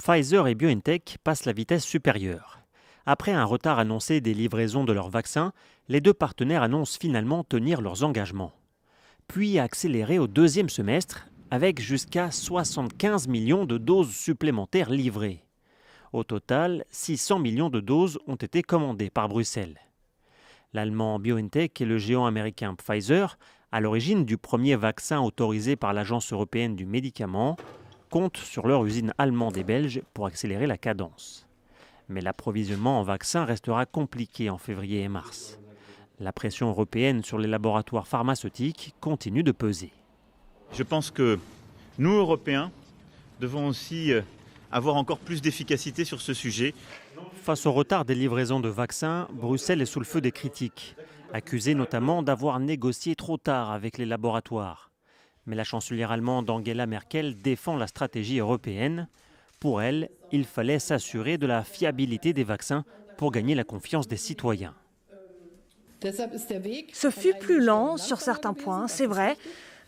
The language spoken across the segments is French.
Pfizer et BioNTech passent la vitesse supérieure. Après un retard annoncé des livraisons de leurs vaccins, les deux partenaires annoncent finalement tenir leurs engagements. Puis accélérer au deuxième semestre, avec jusqu'à 75 millions de doses supplémentaires livrées. Au total, 600 millions de doses ont été commandées par Bruxelles. L'allemand BioNTech et le géant américain Pfizer, à l'origine du premier vaccin autorisé par l'Agence européenne du médicament, comptent sur leur usine allemande et belge pour accélérer la cadence. Mais l'approvisionnement en vaccins restera compliqué en février et mars. La pression européenne sur les laboratoires pharmaceutiques continue de peser. Je pense que nous, Européens, devons aussi avoir encore plus d'efficacité sur ce sujet. Face au retard des livraisons de vaccins, Bruxelles est sous le feu des critiques, accusée notamment d'avoir négocié trop tard avec les laboratoires. Mais la chancelière allemande Angela Merkel défend la stratégie européenne. Pour elle, il fallait s'assurer de la fiabilité des vaccins pour gagner la confiance des citoyens. Ce fut plus lent sur certains points, c'est vrai,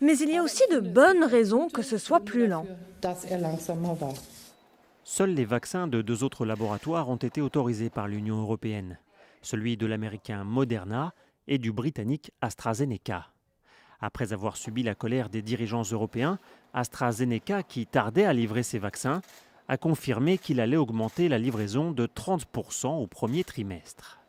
mais il y a aussi de bonnes raisons que ce soit plus lent. Seuls les vaccins de deux autres laboratoires ont été autorisés par l'Union européenne, celui de l'américain Moderna et du britannique AstraZeneca. Après avoir subi la colère des dirigeants européens, AstraZeneca, qui tardait à livrer ses vaccins, a confirmé qu'il allait augmenter la livraison de 30% au premier trimestre.